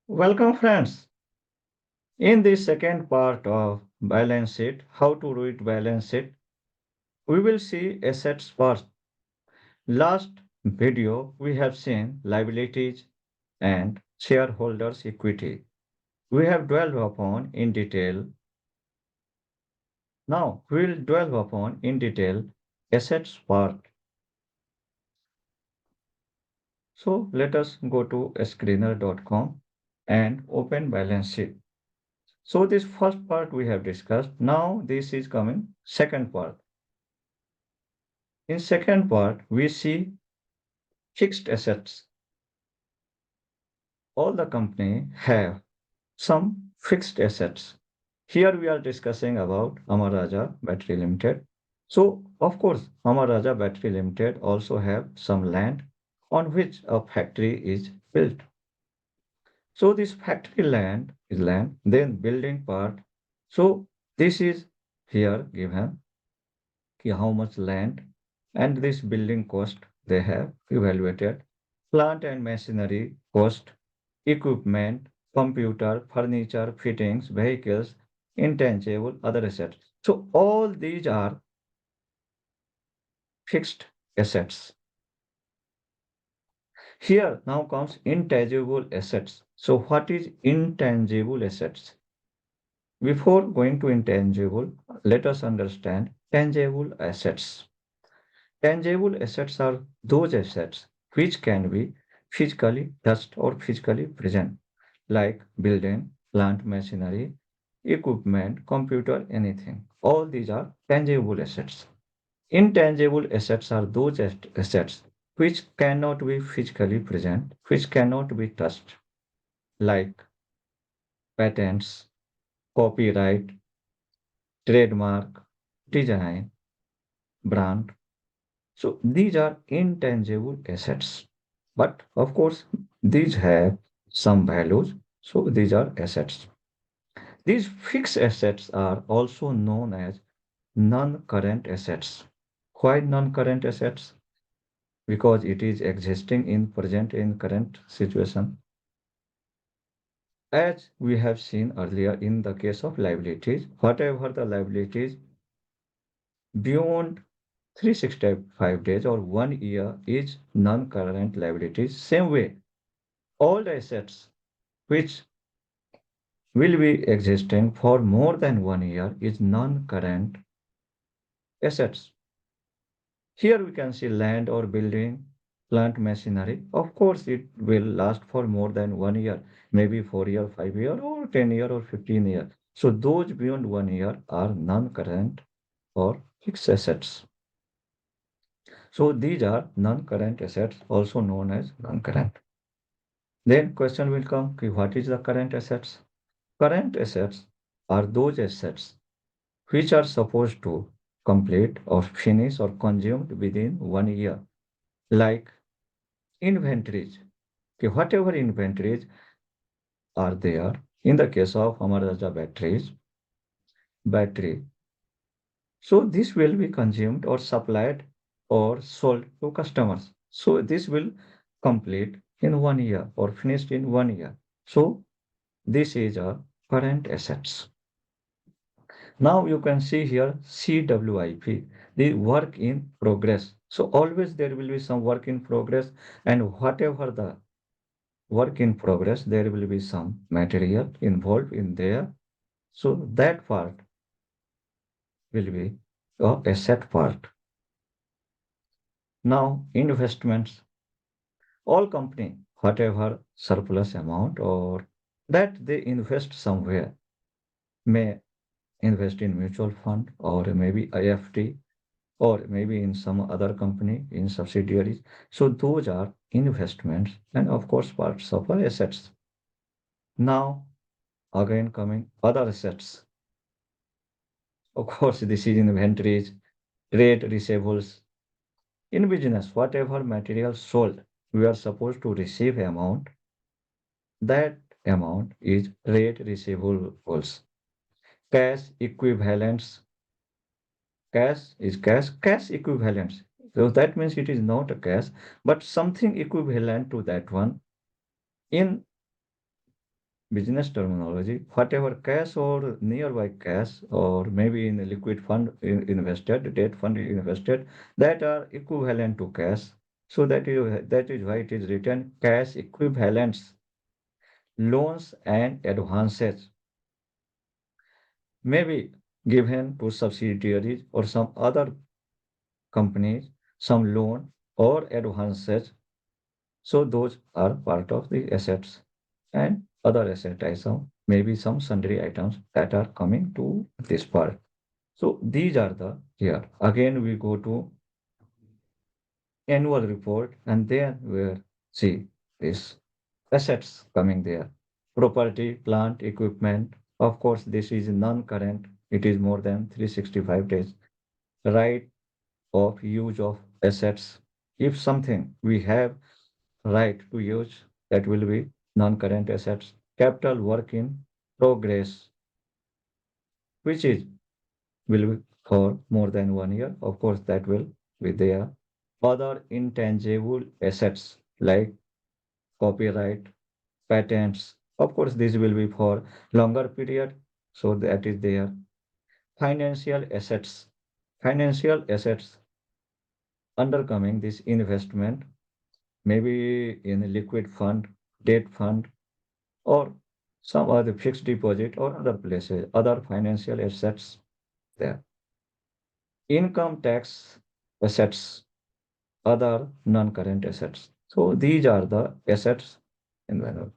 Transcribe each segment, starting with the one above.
Welcome, friends. In this second part of balance sheet, how to read balance sheet, we will see assets first. Last video, we have seen liabilities and shareholders' equity. We have dwelled upon in detail. Now, we will dwell upon in detail assets part. So, let us go to screener.com and open balance sheet. So, this first part we have discussed. Now, this is coming second part. In second part, we see fixed assets. All the company have some fixed assets. Here we are discussing about Amar Raja Battery Limited. So, of course, Amar Raja Battery Limited also have some land on which a factory is built. So, this factory land is land, then building part. So, this is here given how much land and this building cost they have evaluated, plant and machinery cost, equipment, computer, furniture, fittings, vehicles, intangible, other assets. So all these are fixed assets. Here now comes intangible assets. So what is intangible assets? Before going to intangible, let us understand tangible assets. Tangible assets are those assets which can be physically touched or physically present, like building, plant machinery, equipment, computer, anything. All these are tangible assets. Intangible assets are those assets which cannot be physically present, which cannot be touched, like patents, copyright, trademark, design, brand. So these are intangible assets. But of course, these have some values. So these are assets. These fixed assets are also known as non-current assets. Why non-current assets? Because it is existing in present in current situation. As we have seen earlier in the case of liabilities, whatever the liabilities beyond 365 days or 1 year is non-current liabilities. Same way, all assets which will be existing for more than 1 year is non-current assets. Here we can see land or building, plant machinery. Of course, it will last for more than 1 year, maybe 4 year, 5 year, or 10 year or 15 year. So those beyond 1 year are non-current or fixed assets. So these are non-current assets, also known as non-current. Then question will come, okay, what is the current assets? Current assets are those assets which are supposed to complete or finish or consumed within 1 year, like inventories. Okay, whatever inventories are there, in the case of Amar Raja battery, so this will be consumed or supplied or sold to customers. So this will complete in 1 year or finished in 1 year. So this is a current assets. Now you can see here CWIP, the work in progress. So always there will be some work in progress, and whatever the work in progress, there will be some material involved in there. So that part will be a asset part. Now investments, all company, whatever surplus amount or that they invest somewhere, may invest in mutual fund or maybe IFT or maybe in some other company in subsidiaries. So those are investments and of course parts of our assets. Now again coming other assets. Of course, this is inventories, trade receivables. In business, whatever material sold, we are supposed to receive amount. That amount is trade receivables. Cash equivalents. Cash is cash. Cash equivalents. So that means it is not a cash, but something equivalent to that one in business terminology, whatever cash or nearby cash, or maybe in a liquid fund invested, debt fund invested, that are equivalent to cash. So that is why it is written cash equivalents, loans and advances may be given to subsidiaries or some other companies, some loan or advances. So those are part of the assets and other asset items, maybe some sundry items that are coming to this part. So these are the here. Again, we go to annual report and then we see this assets coming there. Property, plant, equipment. Of course, this is non-current. It is more than 365 days. Right of use of assets. If something we have right to use, that will be non-current assets. Capital work in progress, which is will be for more than 1 year. Of course, that will be there. Other intangible assets like copyright, patents. Of course, this will be for longer period. So that is there. Financial assets. Financial assets undercoming this investment, maybe in a liquid fund, debt fund, or some other fixed deposit or other places, other financial assets there. Income tax assets, other non-current assets. So these are the assets in value.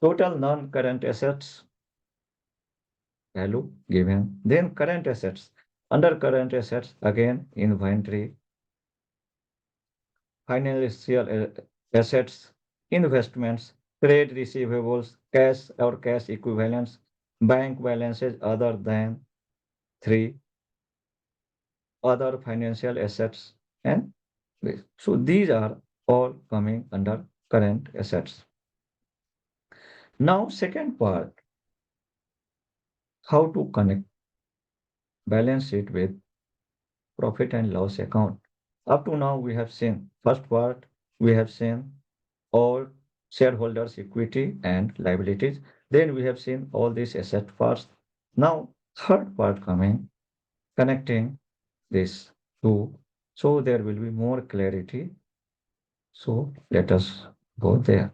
Total non-current assets value given. Then current assets. Under current assets, again, inventory, financial assets, investments, trade receivables, cash or cash equivalents, bank balances other than three, other financial assets, and this. So these are all coming under current assets. Now, second part, how to connect balance sheet with profit and loss account. Up to now, we have seen first part, we have seen all shareholders' equity and liabilities. Then we have seen all these asset parts. Now, third part coming, connecting this two. So there will be more clarity. So let us go there.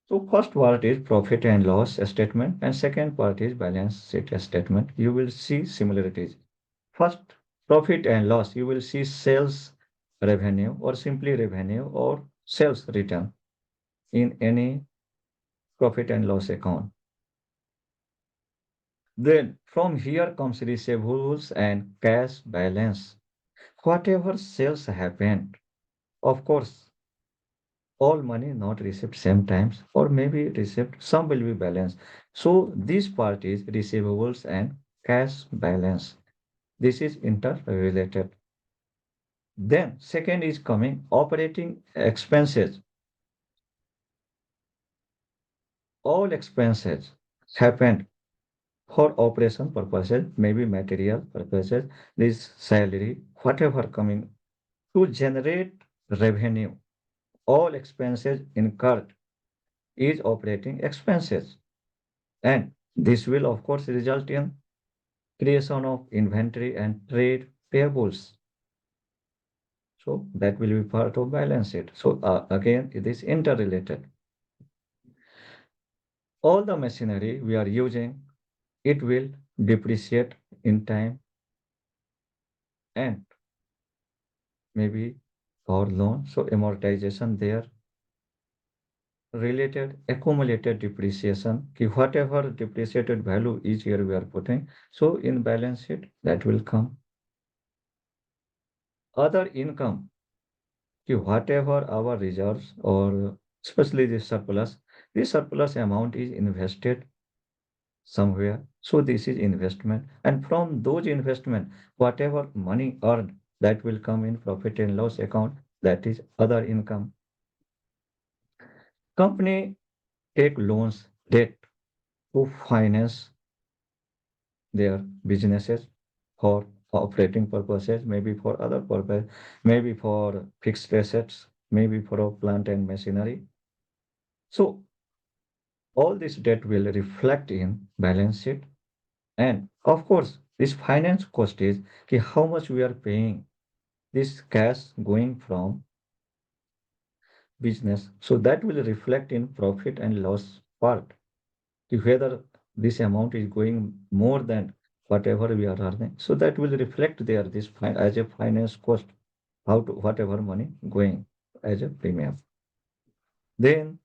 So first part is profit and loss statement and second part is balance sheet statement. You will see similarities. First, profit and loss. You will see sales revenue or simply revenue or sales return in any profit and loss account. Then from here comes receivables and cash balance. Whatever sales happened, of course, all money not received same times or maybe received, some will be balanced. So this part is receivables and cash balance. This is interrelated. Then second is coming operating expenses. All expenses happened for operation purposes, maybe material purposes, this salary, whatever coming to generate revenue. All expenses incurred is operating expenses. And this will, of course, result in creation of inventory and trade payables. So that will be part of balance sheet. So again, it is interrelated. All the machinery we are using, it will depreciate in time and maybe for loan. So amortization there, related accumulated depreciation, ki whatever depreciated value each year we are putting. So in balance sheet, that will come. Other income, ki whatever our reserves or especially this surplus amount is invested somewhere. So this is investment. And from those investment, whatever money earned, that will come in profit and loss account. That is other income. Company take loans, debt to finance their businesses for operating purposes, maybe for other purpose, maybe for fixed assets. maybe for a plant and machinery. So all this debt will reflect in balance sheet. And of course, this finance cost is कि how much we are paying this cash going from business. So that will reflect in profit and loss part. कि whether this amount is going more than whatever we are earning. So that will reflect there this as a finance cost, how to whatever money going as a premium. Then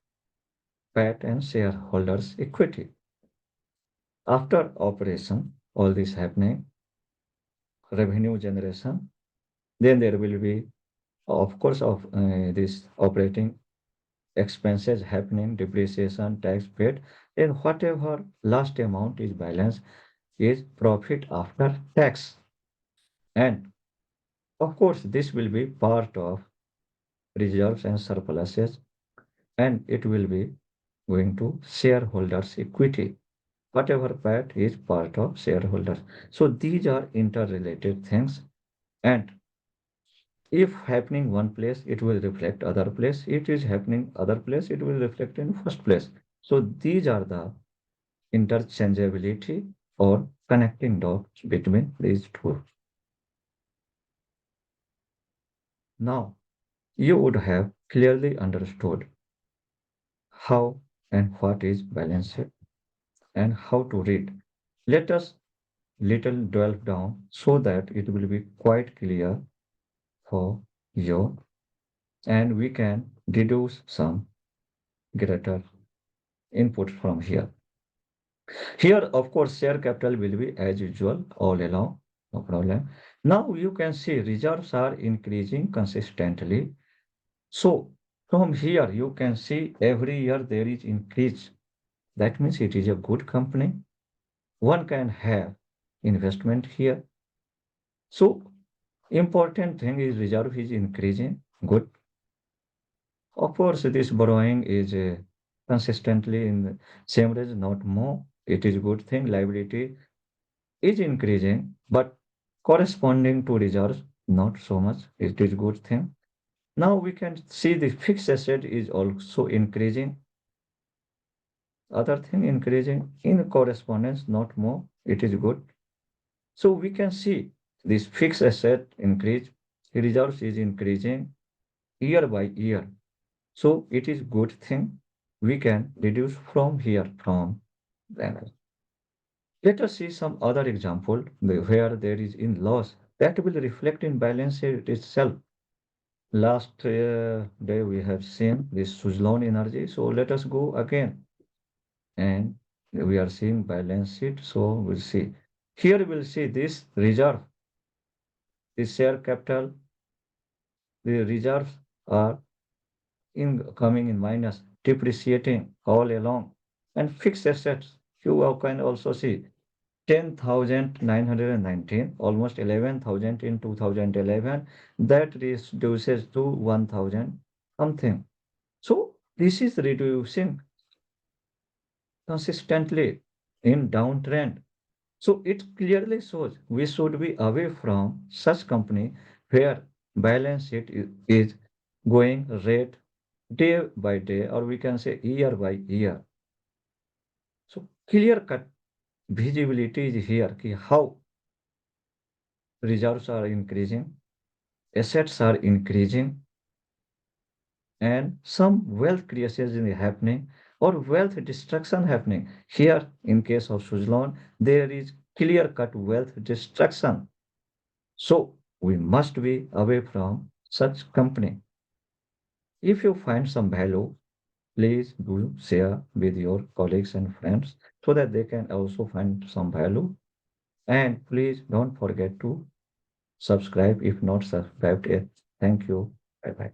PAT and shareholders equity. After operation, all this happening, revenue generation, then there will be, of course, of this operating expenses happening, depreciation, tax paid, then whatever last amount is balance is profit after tax. And of course, this will be part of reserves and surpluses, and it will be going to shareholders' equity. Whatever part is part of shareholders. So these are interrelated things. And if happening one place, it will reflect other place. It is happening other place, it will reflect in first place. So these are the interchangeability or connecting dots between these two. Now, you would have clearly understood how and what is balance sheet and how to read. Let us little delve down so that it will be quite clear for you and we can deduce some greater input from here. Here, of course, share capital will be as usual all along, no problem. Now you can see reserves are increasing consistently. So from here, you can see every year there is increase. That means it is a good company. One can have investment here. So important thing is reserve is increasing. Good. Of course, this borrowing is consistently in the same range, not more. It is good thing. Liability is increasing, but corresponding to reserves, not so much. It is good thing. Now we can see the fixed asset is also increasing. Other thing increasing in correspondence, not more. It is good. So we can see this fixed asset increase, reserves is increasing year by year. So it is good thing. We can reduce from here from there. Let us see some other example where there is in loss that will reflect in balance sheet itself. Last day we have seen this Suzlon energy. So let us go again and we are seeing balance sheet. So we'll see. Here we'll see this reserve, this share capital, the reserves are in coming in minus, depreciating all along. And fixed assets, you can also see 10,919, almost 11,000 in 2011. That reduces to 1,000 something. So this is reducing consistently in downtrend. So it clearly shows we should be away from such company where balance sheet is going red day by day, or we can say year by year. So clear cut visibility is here ki how reserves are increasing, assets are increasing, and some wealth creation is happening or wealth destruction happening. Here, in case of Suzlon, there is clear cut wealth destruction. So we must be away from such company. If you find some value, please do share with your colleagues and friends so that they can also find some value. And please don't forget to subscribe if not subscribed yet. Thank you. Bye bye.